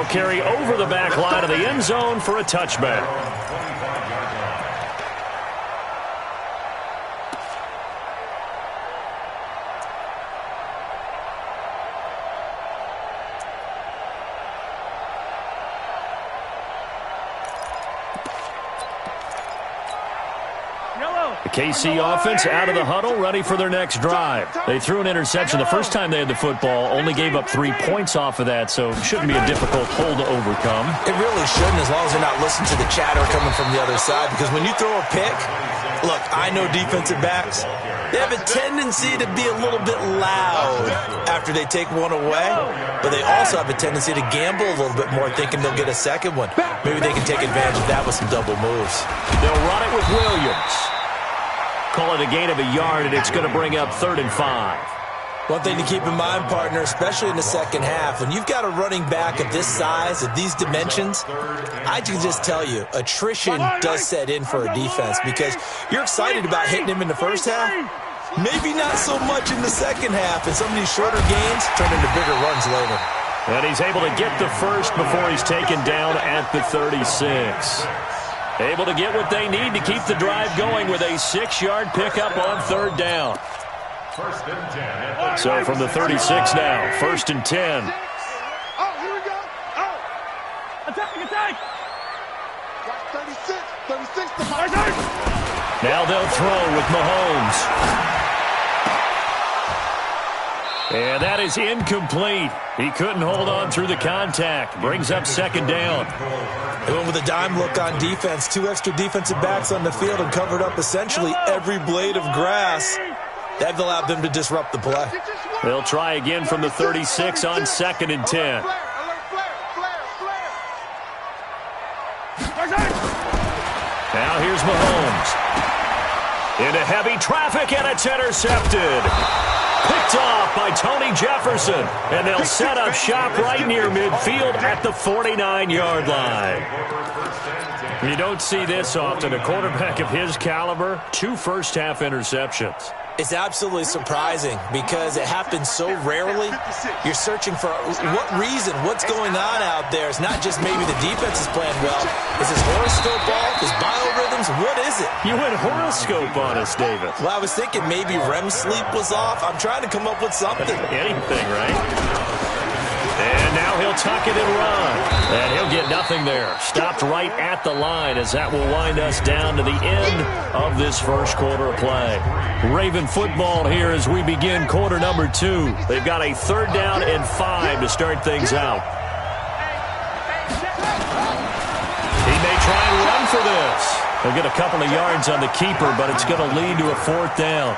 They'll carry over the back line of the end zone for a touchback. KC offense out of the huddle, ready for their next drive. They threw an interception the first time they had the football, only gave up 3 points off of that, so it shouldn't be a difficult hole to overcome. It really shouldn't, as long as they're not listening to the chatter coming from the other side, because when you throw a pick, look, I know defensive backs, they have a tendency to be a little bit loud after they take one away, but they also have a tendency to gamble a little bit more, thinking they'll get a second one. Maybe they can take advantage of that with some double moves. They'll run it with Williams. Call it a gain of a yard, and it's going to bring up 3rd and 5. One thing to keep in mind, partner, especially in the second half, when you've got a running back of this size, of these dimensions, I can just tell you, attrition does set in for a defense because you're excited about hitting him in the first half. Maybe not so much in the second half, and some of these shorter gains turn into bigger runs later. And he's able to get the first before he's taken down at the 36. Able to get what they need to keep the drive going with a 6-yard pickup on 3rd down. So from the 36 now, 1st and 10. Oh, here we go. Oh. Attack. Got 36 to my. Now they'll throw with Mahomes. And that is incomplete. He couldn't hold on through the contact. Brings up 2nd down. They went with a dime look on defense. 2 extra defensive backs on the field and covered up essentially every blade of grass. That allowed them to disrupt the play. They'll try again from the 36 on 2nd and 10. Now here's Mahomes. Into heavy traffic, and it's intercepted. Picked off by Tony Jefferson, and they'll set up shop right near midfield at the 49-yard line. You don't see this often. A quarterback of his caliber, 2 first-half interceptions. It's absolutely surprising because it happens so rarely. You're searching for what reason, what's going on out there. It's not just maybe the defense is playing well. Is his horoscope off? His biorhythms? What is it? You went horoscope on us, David. Well, I was thinking maybe REM sleep was off. I'm trying to come up with something. Anything, right? And now he'll tuck it and run. And he'll get nothing there. Stopped right at the line as that will wind us down to the end of this first quarter of play. Raven football here as we begin quarter number 2. They've got a 3rd down and 5 to start things out. He may try and run for this. They'll get a couple of yards on the keeper, but it's going to lead to a 4th down.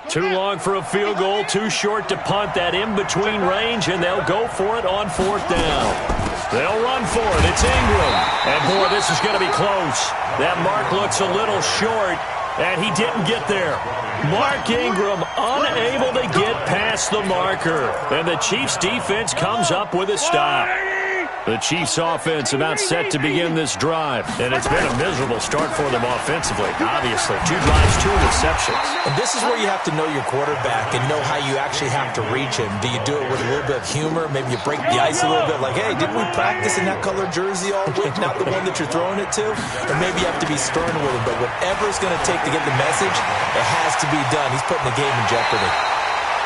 Too long for a field goal, too short to punt that in-between range, and they'll go for it on 4th down. They'll run for it. It's Ingram. And, boy, this is going to be close. That mark looks a little short, and he didn't get there. Mark Ingram unable to get past the marker, and the Chiefs' defense comes up with a stop. The Chiefs' offense about set to begin this drive, and it's been a miserable start for them offensively, obviously. 2 drives, 2 interceptions. And this is where you have to know your quarterback and know how you actually have to reach him. Do you do it with a little bit of humor? Maybe you break the ice a little bit, like, hey, didn't we practice in that color jersey all week, not the one that you're throwing it to? Or maybe you have to be stern with him, but whatever it's going to take to get the message, it has to be done. He's putting the game in jeopardy.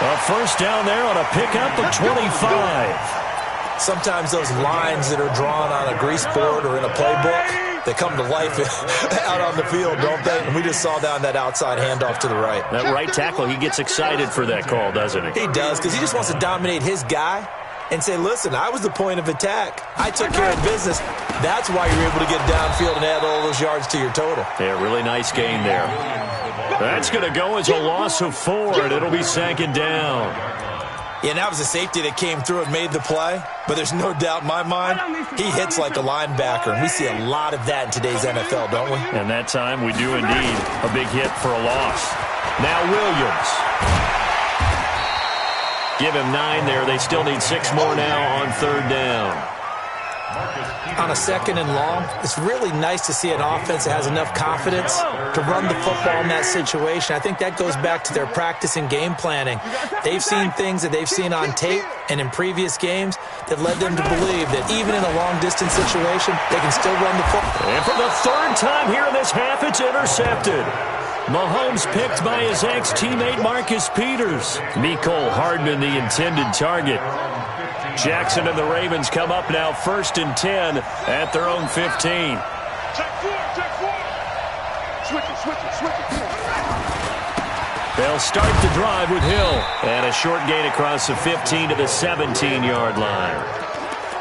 A 1st down there on a pickup of 25. Sometimes those lines that are drawn on a grease board or in a playbook, they come to life out on the field, don't they? And we just saw down that outside handoff to the right. That right tackle, he gets excited for that call, doesn't he? He does, because he just wants to dominate his guy and say, listen, I was the point of attack. I took care of business. That's why you're able to get downfield and add all those yards to your total. Yeah, really nice gain there. That's going to go as a loss of 4, and it'll be 2nd down. Yeah, and that was a safety that came through and made the play. But there's no doubt in my mind, he hits like a linebacker. And we see a lot of that in today's NFL, don't we? And that time we do indeed. A big hit for a loss. Now Williams. Give him 9 there. They still need 6 more now on 3rd down. On a 2nd and long, it's really nice to see an offense that has enough confidence to run the football in that situation. I think that goes back to their practice and game planning. They've seen things that they've seen on tape and in previous games that led them to believe that even in a long-distance situation, they can still run the football. And for the 3rd time here in this half, it's intercepted. Mahomes picked by his ex-teammate Marcus Peters. Mecole Hardman, the intended target. Jackson and the Ravens come up now 1st and 10 at their own 15. Check 4. Switch it. They'll start the drive with Hill. And a short gain across the 15 to the 17-yard line.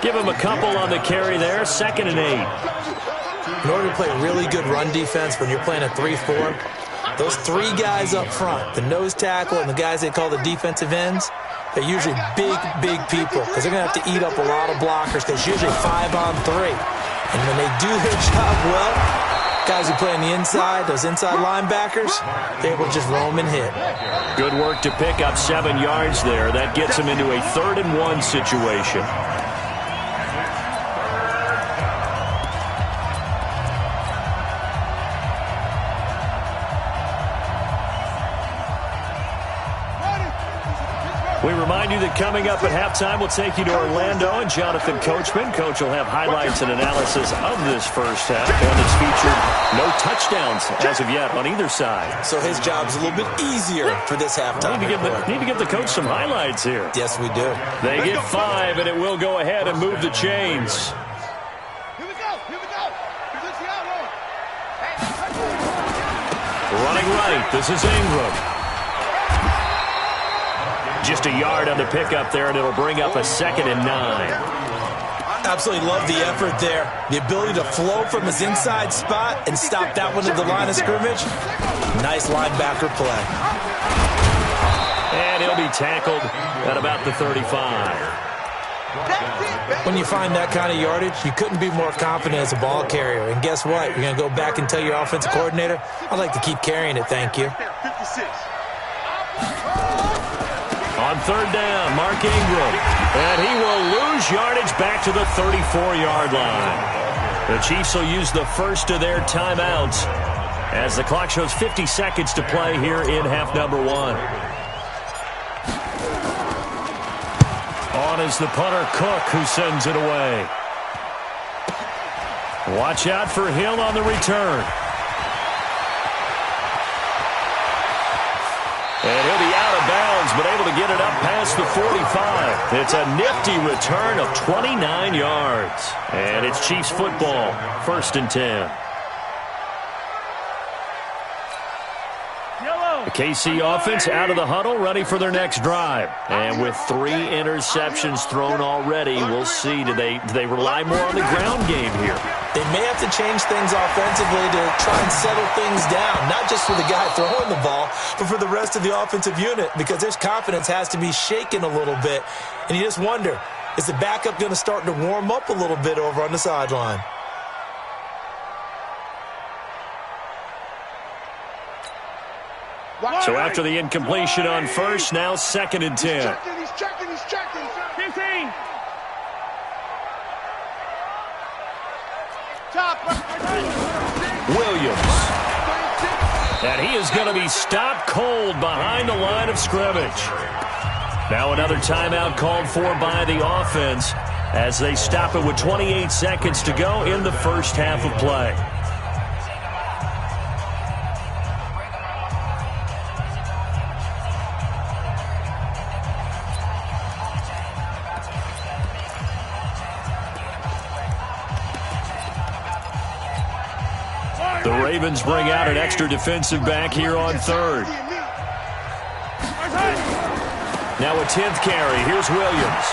Give him a couple on the carry there, 2nd and 8. In order to play really good run defense when you're playing a 3-4, those 3 guys up front, the nose tackle and the guys they call the defensive ends, they're usually big people because they're going to have to eat up a lot of blockers because it's usually 5 on 3. And when they do their job well, guys who play on the inside, those inside linebackers, they're able to just roam and hit. Good work to pick up 7 yards there. That gets them into a 3rd and 1 situation. We remind you that coming up at halftime, we'll take you to Orlando and Jonathan Coachman. Coach will have highlights and analysis of this first half. One that's featured no touchdowns as of yet on either side. So his job's a little bit easier for this halftime. Need to give the coach some highlights here. Yes, we do. They get 5, and it will go ahead and move the chains. Here we go. Here's the outlaw. Running right, this is Ingram. Just a yard on the pickup there, and it'll bring up a 2nd and 9. Absolutely love the effort there. The ability to flow from his inside spot and stop that one at the line of scrimmage. Nice linebacker play. And he'll be tackled at about the 35. When you find that kind of yardage, you couldn't be more confident as a ball carrier. And guess what? You're going to go back and tell your offensive coordinator, I'd like to keep carrying it, thank you. 56. On 3rd down, Mark Ingram. And he will lose yardage back to the 34-yard line. The Chiefs will use the first of their timeouts as the clock shows 50 seconds to play here in half number 1. On is the punter, Cook, who sends it away. Watch out for Hill on the return. And he'll be out of bounds, but able to get it up past the 45. It's a nifty return of 29 yards. And it's Chiefs football, 1st and 10. The KC offense out of the huddle, ready for their next drive. And with 3 interceptions thrown already, we'll see, do they rely more on the ground game here? They may have to change things offensively to try and settle things down, not just for the guy throwing the ball, but for the rest of the offensive unit, because their confidence has to be shaken a little bit. And you just wonder, is the backup going to start to warm up a little bit over on the sideline? So after the incompletion on first, now 2nd and 10. He's checking. 15. Williams. And he is going to be stopped cold behind the line of scrimmage. Now another timeout called for by the offense as they stop it with 28 seconds to go in the first half of play. The Ravens bring out an extra defensive back here on 3rd. Now a 10th carry. Here's Williams.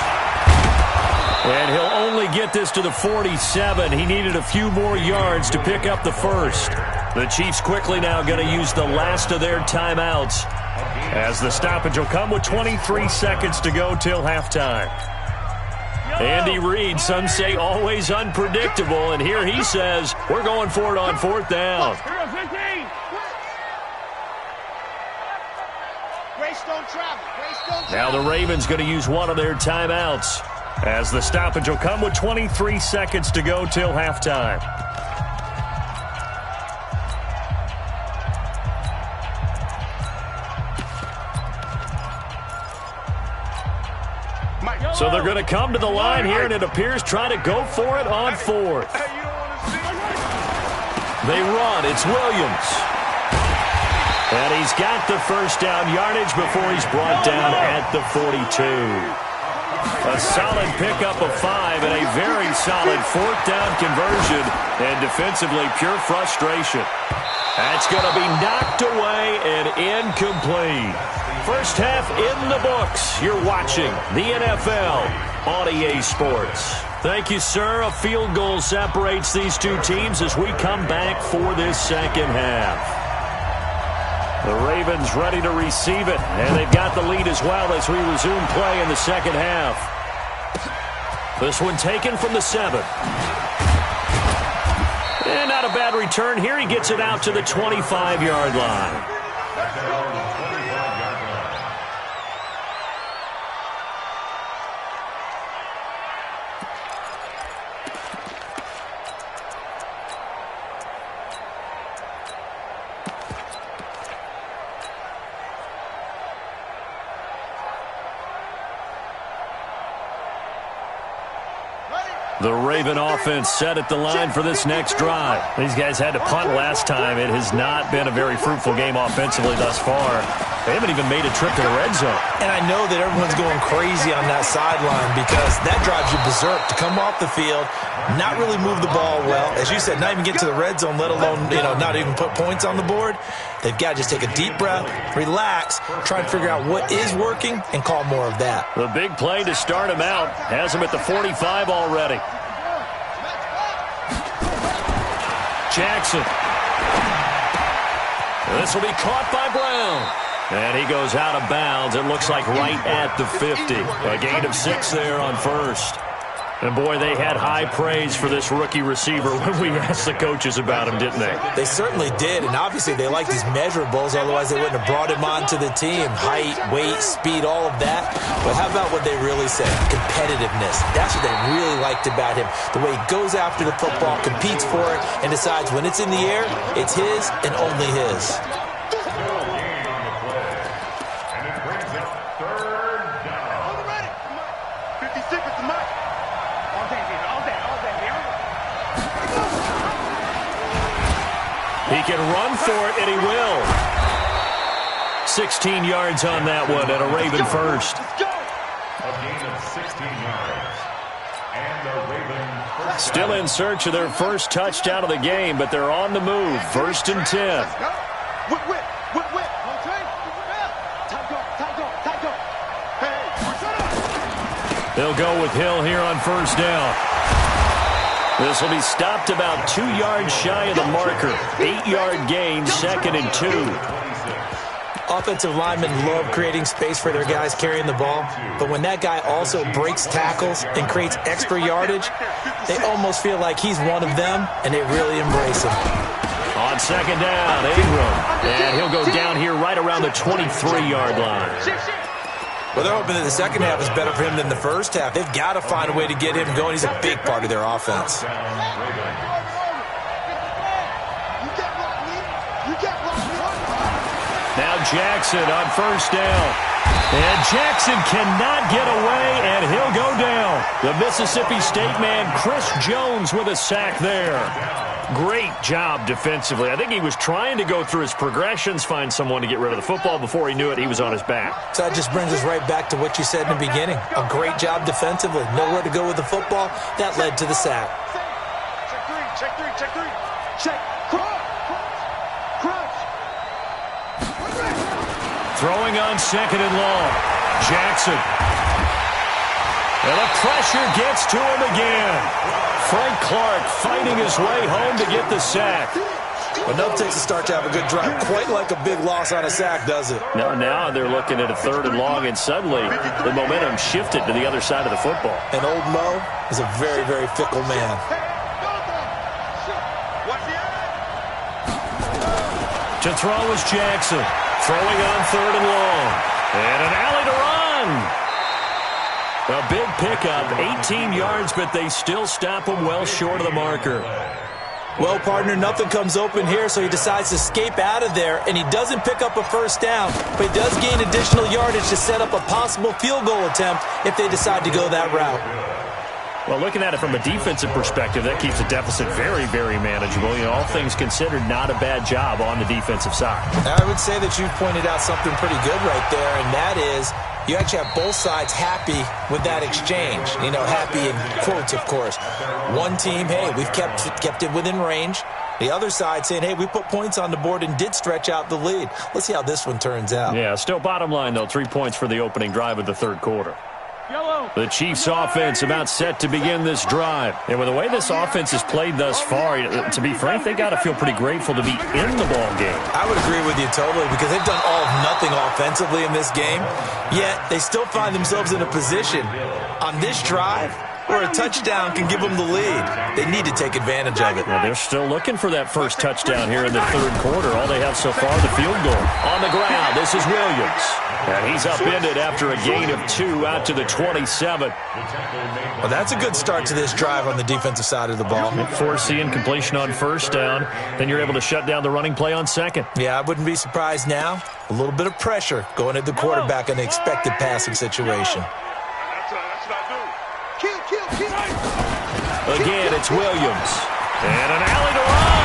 And he'll only get this to the 47. He needed a few more yards to pick up the first. The Chiefs quickly now going to use the last of their timeouts As the stoppage will come with 23 seconds to go till halftime. Andy Reid, some say always unpredictable, and here he says we're going for it on 4th down. Now the Ravens going to use one of their timeouts, as the stoppage will come with 23 seconds to go till halftime. So they're going to come to the line here, and it appears trying to go for it on 4th. They run. It's Williams. And he's got the first down yardage before he's brought down at the 42. A solid pickup of 5 and a very solid 4th down conversion, and defensively pure frustration. That's going to be knocked away and incomplete. First half in the books. You're watching the NFL on EA Sports. Thank you, sir. A field goal separates these two teams as we come back for this second half. The Ravens ready to receive it, and they've got the lead as well as we resume play in the second half. This one taken from the 7. And not a bad return here. He gets it out to the 25-yard line. The Raven offense set at the line for this next drive. These guys had to punt last time. It has not been a very fruitful game offensively thus far. They haven't even made a trip to the red zone. And I know that everyone's going crazy on that sideline because that drives you berserk to come off the field, not really move the ball well. As you said, not even get to the red zone, let alone, not even put points on the board. They've got to just take a deep breath, relax, try and figure out what is working, and call more of that. The big play to start him out has him at the 45 already. Jackson. This will be caught by Brown. And he goes out of bounds. It looks like right at the 50. A gain of 6 there on first. And, boy, they had high praise for this rookie receiver when we asked the coaches about him, didn't they? They certainly did, and obviously they like these measurables, otherwise they wouldn't have brought him onto the team. Height, weight, speed, all of that. But how about what they really said? Competitiveness. That's what they really liked about him. The way he goes after the football, competes for it, and decides when it's in the air, it's his and only his. He can run for it, and he will. 16 yards on that one, and a Raven first. Still in search of their first touchdown of the game, but they're on the move. 1st and 10. They'll go with Hill here on 1st down. This will be stopped about 2 yards shy of the marker. 8-yard gain, 2nd and 2. Offensive linemen love creating space for their guys carrying the ball, but when that guy also breaks tackles and creates extra yardage, they almost feel like he's one of them, and they really embrace him. On 2nd down, Ingram, and he'll go down here right around the 23-yard line. Well, they're hoping that the second half is better for him than the first half. They've got to find a way to get him going. He's a big part of their offense. Now Jackson on 1st down. And Jackson cannot get away, and he'll go down. The Mississippi State man, Chris Jones, with a sack there. Great job defensively. I think he was trying to go through his progressions, find someone to get rid of the football. Before he knew it, he was on his back. So that just brings us right back to what you said in the beginning. A great job defensively. Nowhere to go with the football. That led to the sack. Check three. Check. Crunch. Throwing on 2nd and long. Jackson. And the pressure gets to him again. Frank Clark fighting his way home to get the sack. Enough takes a start to have a good drive. Quite like a big loss on a sack, does it? No, now they're looking at a 3rd and long, and suddenly the momentum shifted to the other side of the football. And old Mo is a very, very fickle man. To throw is Jackson. Throwing on 3rd and long. And an alley to run. A big pickup, 18 yards, but they still stop him well short of the marker. Well, partner, nothing comes open here, so he decides to escape out of there, and he doesn't pick up a first down, but he does gain additional yardage to set up a possible field goal attempt if they decide to go that route. Well, looking at it from a defensive perspective, that keeps the deficit very, very manageable. You know, all things considered, not a bad job on the defensive side. I would say that you've pointed out something pretty good right there, and that is you actually have both sides happy with that exchange. You know, happy in quotes, of course. One team, hey, we've kept it within range. The other side saying, hey, we put points on the board and did stretch out the lead. Let's see how this one turns out. Yeah, still bottom line, though, 3 points for the opening drive of the 3rd quarter. The Chiefs' offense about set to begin this drive. And with the way this offense has played thus far, to be frank, they got to feel pretty grateful to be in the ball game. I would agree with you totally because they've done all of nothing offensively in this game, yet they still find themselves in a position on this drive where a touchdown can give them the lead. They need to take advantage of it. Well, they're still looking for that first touchdown here in the 3rd quarter. All they have so far, the field goal. On the ground, this is Williams. And he's upended after a gain of 2 out to the 27. Well, that's a good start to this drive on the defensive side of the ball. Forcing completion on 1st down. Then you're able to shut down the running play on 2nd. Yeah, I wouldn't be surprised now. A little bit of pressure going at the quarterback in the expected passing situation. Again, it's Williams. And an alley to run.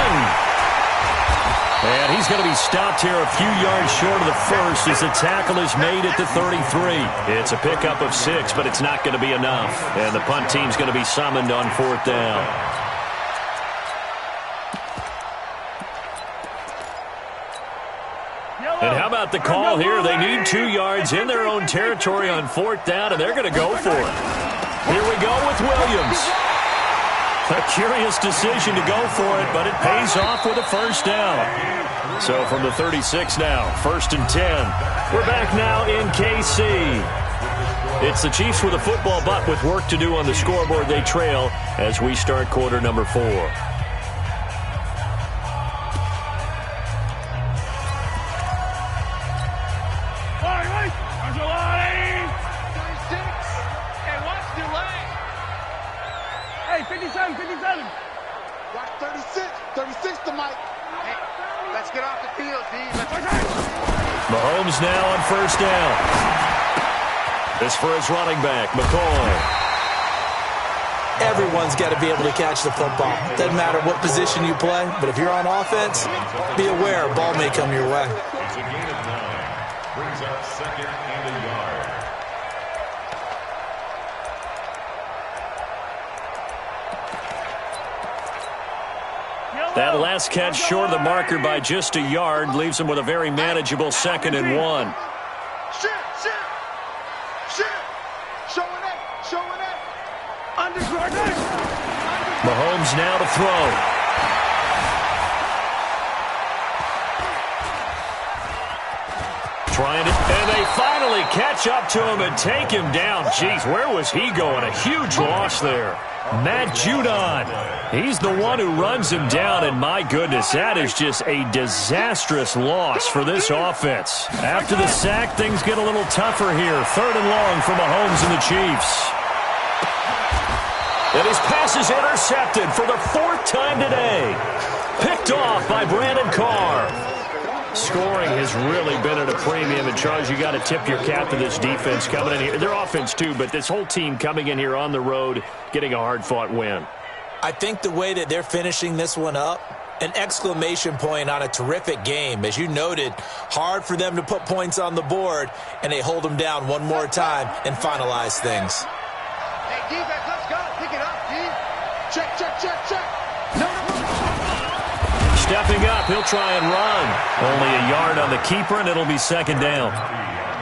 And he's going to be stopped here a few yards short of the first as the tackle is made at the 33. It's a pickup of 6, but it's not going to be enough. And the punt team's going to be summoned on 4th down. And how about the call here? They need 2 yards in their own territory on 4th down, and they're going to go for it. Here we go with Williams. A curious decision to go for it, but it pays off with a first down. So from the 36 now, 1st and 10. We're back now in KC. It's the Chiefs with a football, but with work to do on the scoreboard, they trail as we start quarter number 4. Hey, 57, 57. Watch 36. 36 to Mike. Hey, let's get off the field, D. Mahomes now on 1st down. This for his running back, McCoy. Everyone's got to be able to catch the football. Doesn't matter what position you play, but if you're on offense, be aware a ball may come your way. It's a gain of 9. Brings up 2nd and a yard. That last catch short of the marker by just a yard leaves him with a very manageable 2nd and 1. Shit. Showing it. Underground. Mahomes now to throw. And they finally catch up to him and take him down. Jeez, where was he going? A huge loss there. Matt Judon. He's the one who runs him down, and my goodness, that is just a disastrous loss for this offense. After the sack, things get a little tougher here. 3rd and long for Mahomes and the Chiefs. And his pass is intercepted for the 4th time today. Picked off by Brandon Carr. Scoring has really been at a premium, and Charles, you got to tip your cap to this defense coming in here. Their offense too, but this whole team coming in here on the road, getting a hard-fought win. I think the way that they're finishing this one up, an exclamation point on a terrific game. As you noted, hard for them to put points on the board, and they hold them down one more time and finalize things. Hey, defense, let's go. Pick it up, D. Check. No. Stepping up, he'll try and run. Only a yard on the keeper, and it'll be 2nd down.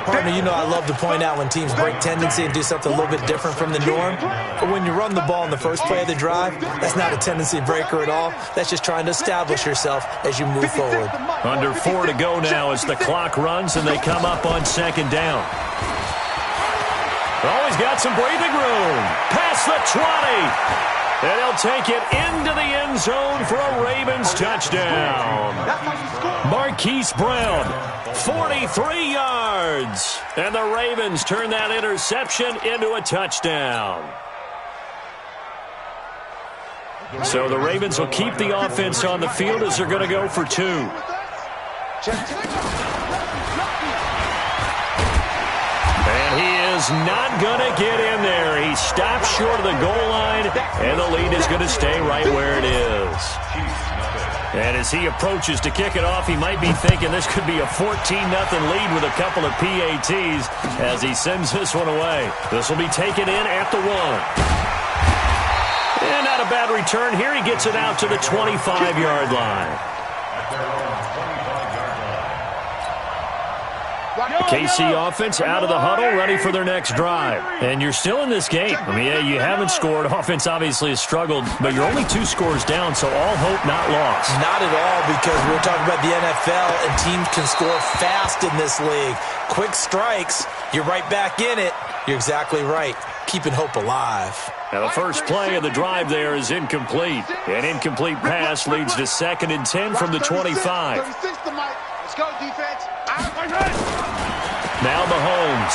Partner, you know I love to point out when teams break tendency and do something a little bit different from the norm. But when you run the ball in the first play of the drive, that's not a tendency breaker at all. That's just trying to establish yourself as you move forward. Under 4 to go now as the clock runs and they come up on second down. Oh, he's got some breathing room. Past the 20. And he'll take it into the end zone for a Ravens touchdown. Marquise Brown, 43 yards. And the Ravens turn that interception into a touchdown. So the Ravens will keep the offense on the field as they're going to go for 2. And he is not going to get in there. He stops short of the goal line, and the lead is going to stay right where it is. And as he approaches to kick it off, he might be thinking this could be a 14-0 lead with a couple of PATs as he sends this one away. This will be taken in at the 1. And not a bad return here. He gets it out to the 25-yard line. KC offense out of the huddle, ready for their next drive. And you're still in this game. I mean, yeah, you haven't scored. Offense obviously has struggled, but you're only 2 scores down, so all hope not lost. Not at all, because we're talking about the NFL, and teams can score fast in this league. Quick strikes, you're right back in it. You're exactly right. Keeping hope alive. Now the first play of the drive there is incomplete. An incomplete pass leads to 2nd and 10 from the 25. Let's go, defense. Now Mahomes.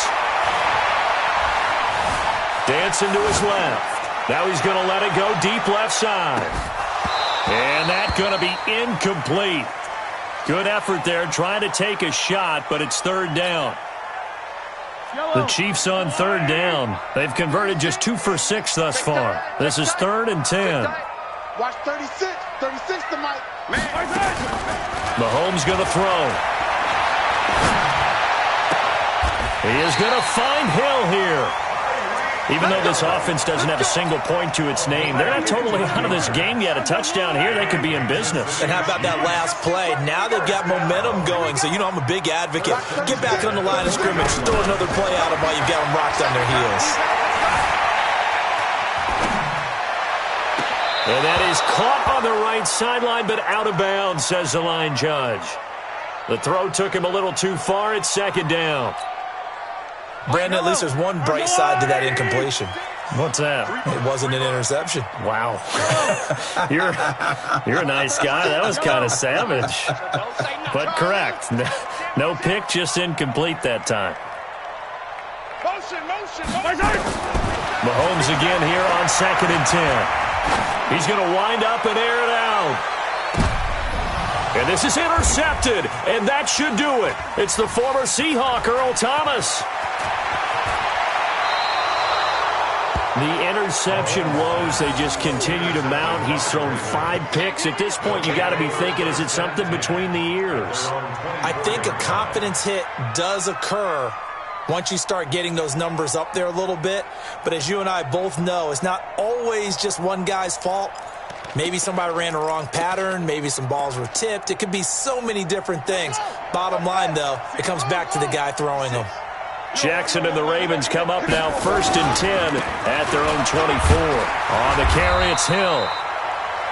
Dancing to his left. Now he's going to let it go deep left side. And that's going to be incomplete. Good effort there trying to take a shot, but it's 3rd down. The Chiefs on 3rd down. They've converted just 2 for 6 thus far. This is 3rd and 10. Watch 36. 36 to Mike. Mahomes going to throw. He is going to find Hill here. Even though this offense doesn't have a single point to its name, they're not totally out of this game yet. A touchdown here, they could be in business. And how about that last play? Now they've got momentum going. So, you know, I'm a big advocate. Get back on the line of scrimmage. Throw another play at them while you've got them rocked on their heels. And that is caught on the right sideline, but out of bounds, says the line judge. The throw took him a little too far. It's 2nd down. Brandon, at least there's one bright side to that incompletion. What's that? It wasn't an interception. Wow. You're a nice guy. That was kind of savage. But correct. No pick, just incomplete that time. Mahomes again here on 2nd and 10. He's going to wind up and air it out. And this is intercepted, and that should do it. It's the former Seahawk, Earl Thomas. The interception woes, they just continue to mount. He's thrown 5 picks. At this point, you got to be thinking, is it something between the ears? I think a confidence hit does occur once you start getting those numbers up there a little bit. But as you and I both know, it's not always just one guy's fault. Maybe somebody ran a wrong pattern. Maybe some balls were tipped. It could be so many different things. Bottom line, though, it comes back to the guy throwing them. Jackson and the Ravens come up now 1st and 10 at their own 24. On the carry, it's Hill.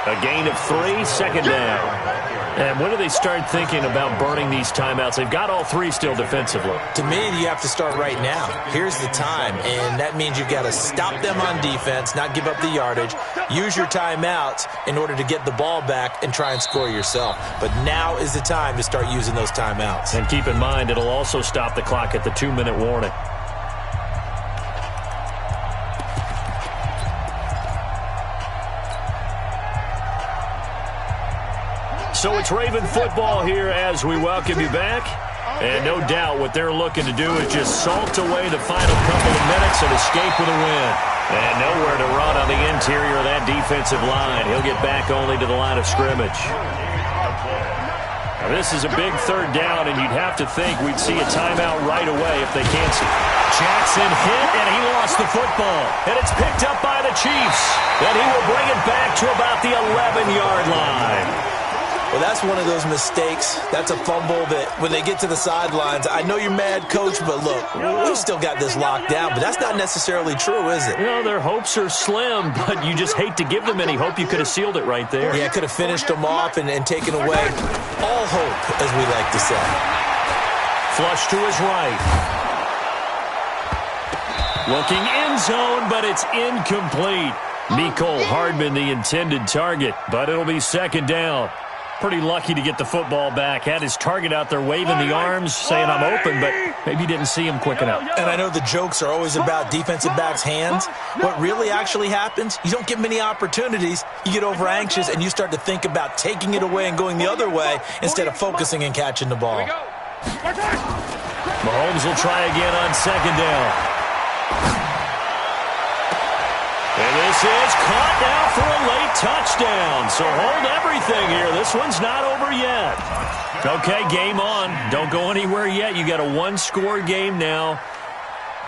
A gain of 3, 2nd down. And when do they start thinking about burning these timeouts? They've got all 3 still defensively. To me, you have to start right now. Here's the time, and that means you've got to stop them on defense, not give up the yardage, use your timeouts in order to get the ball back and try and score yourself. But now is the time to start using those timeouts. And keep in mind, it'll also stop the clock at the 2-minute warning. So it's Raven football here as we welcome you back. And no doubt what they're looking to do is just salt away the final couple of minutes and escape with a win. And nowhere to run on the interior of that defensive line. He'll get back only to the line of scrimmage. Now this is a big 3rd down, and you'd have to think we'd see a timeout right away if they can't see. Jackson hit, and he lost the football. And it's picked up by the Chiefs. And he will bring it back to about the 11-yard line. Well, that's one of those mistakes. That's a fumble that when they get to the sidelines, I know you're mad, Coach, but look, we've still got this locked down. But that's not necessarily true, is it? You know, their hopes are slim, but you just hate to give them any hope. You could have sealed it right there. Yeah, could have finished them off and taken away all hope, as we like to say. Flush to his right. Looking end zone, but it's incomplete. Mecole Hardman, the intended target, but it'll be second down. Pretty lucky to get the football back. Had his target out there waving the arms, saying I'm open, but maybe didn't see him quick enough. And I know the jokes are always about defensive backs' hands. What really actually happens, you don't get many opportunities. You get over anxious, and you start to think about taking it away and going the other way instead of focusing and catching the ball. Mahomes will try again on second down. And this is caught now for a late touchdown. So hold everything here. This one's not over yet. Okay, game on. Don't go anywhere yet. You got a one-score game now.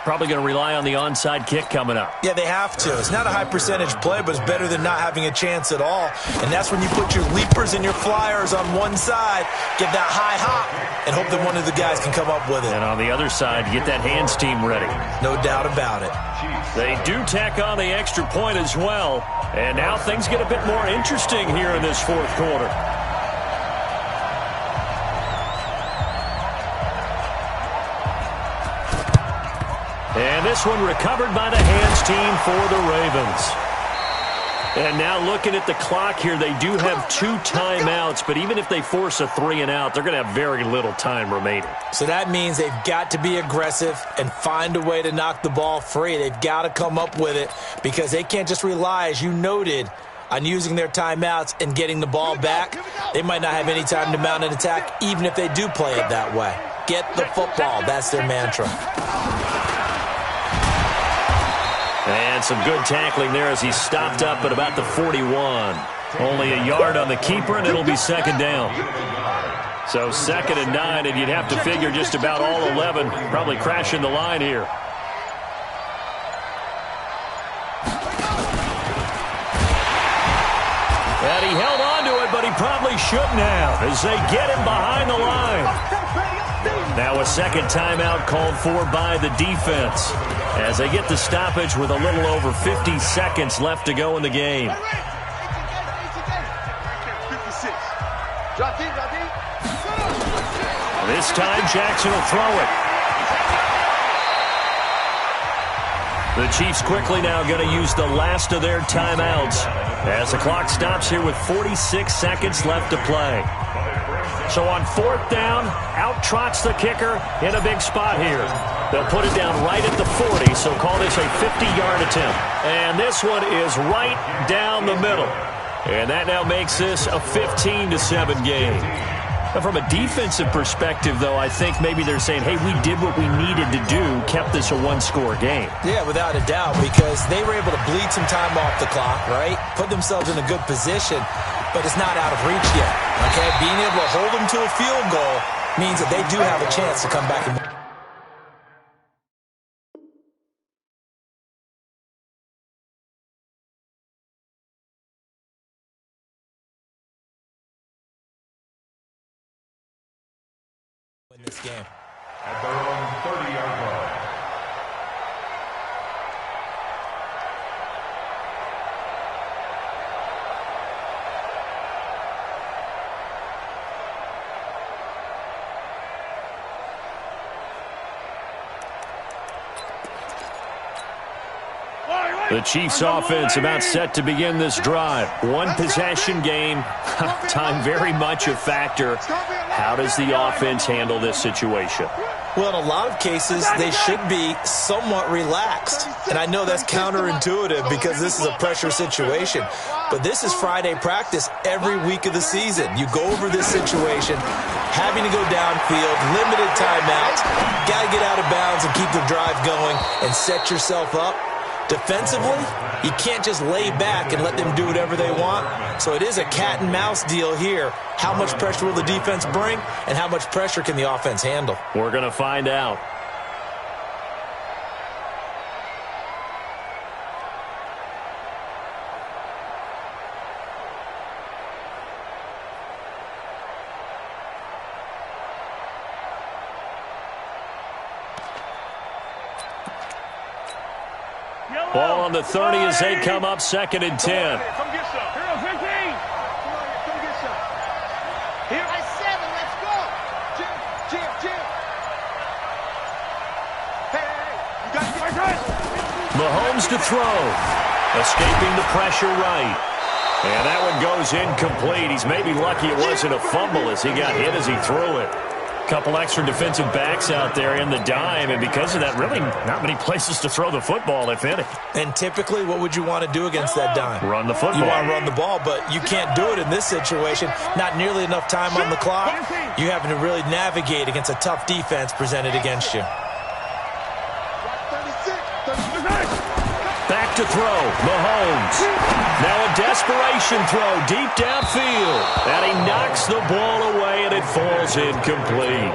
Probably going to rely on the onside kick coming up. Yeah, they have to. It's not a high-percentage play, but it's better than not having a chance at all. And that's when you put your leapers and your flyers on one side, get that high hop, and hope that one of the guys can come up with it. And on the other side, get that hands team ready. No doubt about it. They do tack on the extra point as well. And now things get a bit more interesting here in this fourth quarter. And this one recovered by the hands team for the Ravens. And now looking at the clock here, they do have 2 timeouts, but even if they force a 3-and-out, they're going to have very little time remaining. So that means they've got to be aggressive and find a way to knock the ball free. They've got to come up with it because they can't just rely, as you noted, on using their timeouts and getting the ball back. They might not have any time to mount an attack, even if they do play it that way. Get the football. That's their mantra. And some good tackling there as he stopped up at about the 41. Only a yard on the keeper, and it'll be second down. So 2nd and 9, and you'd have to figure just about all 11 probably crashing the line here. And he held on to it, but he probably shouldn't have as they get him behind the line. Now a second timeout called for by the defense as they get the stoppage with a little over 50 seconds left to go in the game. This time Jackson will throw it. The Chiefs quickly now going to use the last of their timeouts as the clock stops here with 46 seconds left to play. So on 4th down, out trots the kicker in a big spot here. They'll put it down right at the 40, so call this a 50-yard attempt. And this one is right down the middle. And that now makes this a 15-7 game. Now, from a defensive perspective, though, I think maybe they're saying, hey, we did what we needed to do, kept this a one-score game. Yeah, without a doubt, because they were able to bleed some time off the clock, right? Put themselves in a good position, but it's not out of reach yet, okay? Being able to hold them to a field goal means that they do have a chance to come back and win this game. At their own 30-yard line. The Chiefs offense about set to begin this drive. One possession game. Time very much a factor. How does the offense handle this situation? Well, in a lot of cases, they should be somewhat relaxed. And I know that's counterintuitive because this is a pressure situation. But this is Friday practice every week of the season. You go over this situation, having to go downfield, limited timeouts, got to get out of bounds and keep the drive going and set yourself up. Defensively, you can't just lay back and let them do whatever they want. So it is a cat and mouse deal here. How much pressure will the defense bring, and how much pressure can the offense handle? We're going to find out. Ball on the 30 as they come up 2nd and 10. Come get some. Here, 15. Come get some. Here. By 7. Let's go. Jim. Hey. You got to get Mahomes to throw. Escaping the pressure right. And that one goes incomplete. He's maybe lucky it wasn't a fumble as he got hit as he threw it. Couple extra defensive backs out there in the dime, and because of that, really not many places to throw the football, if any. And typically, what would you want to do against that dime? Run the football. You want to run the ball, but you can't do it in this situation. Not nearly enough time on the clock. You're having to really navigate against a tough defense presented against you. Back to throw, Mahomes. Now a desperation throw deep downfield. And he knocks the ball away, and it falls incomplete.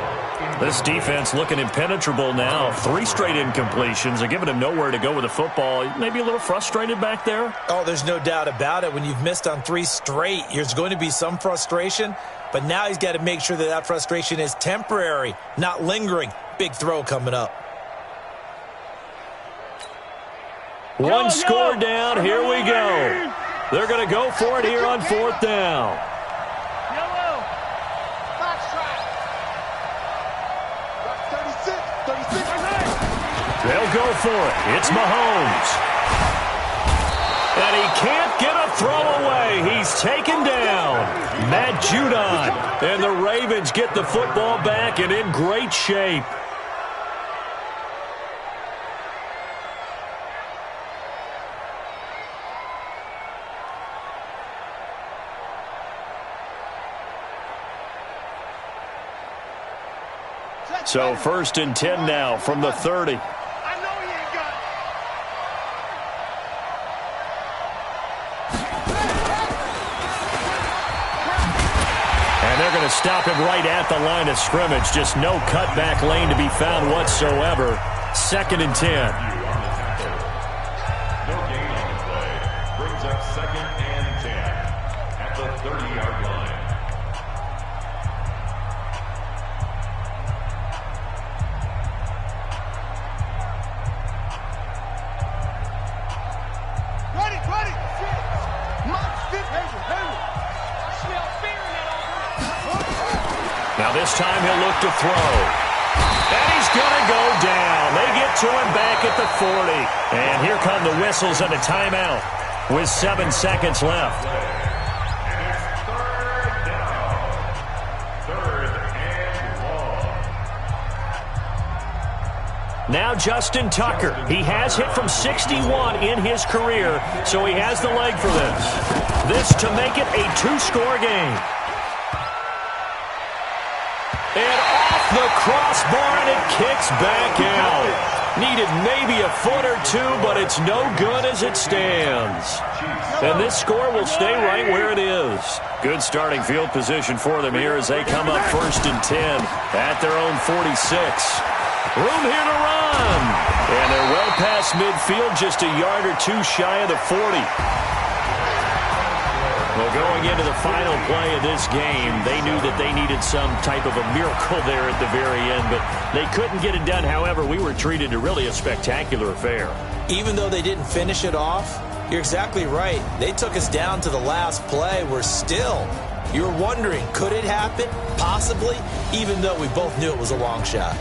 This defense looking impenetrable now. 3 straight incompletions. They're giving him nowhere to go with the football. Maybe a little frustrated back there? Oh, there's no doubt about it. When you've missed on 3 straight, there's going to be some frustration. But now he's got to make sure that that frustration is temporary, not lingering. Big throw coming up. One score down, here we go. They're going to go for it here on 4th down. They'll go for it. It's Mahomes. And he can't get a throw away. He's taken down. Matt Judon. And the Ravens get the football back and in great shape. So 1st and 10 now from the 30. I know he ain't got it. And they're going to stop him right at the line of scrimmage. Just no cutback lane to be found whatsoever. 2nd and 10. No gain on the play. Brings up 2nd and 10 at the 30-yard line. Now this time he'll look to throw. And he's going to go down. They get to him back at the 40. And here come the whistles and a timeout with 7 seconds left. And it's 3rd down. 3rd and long. Now Justin Tucker. He has hit from 61 in his career, so he has the leg for this. This to make it a 2-score game. And off the crossbar, and it kicks back out. Needed maybe a foot or 2, but it's no good as it stands. And this score will stay right where it is. Good starting field position for them here as they come up 1st and 10 at their own 46. Room here to run. And they're well past midfield, just a yard or 2 shy of the 40. Well, going into the final play of this game, they knew that they needed some type of a miracle there at the very end, but they couldn't get it done. However, we were treated to really a spectacular affair. Even though they didn't finish it off, you're exactly right. They took us down to the last play. You're wondering, could it happen? Possibly, even though we both knew it was a long shot.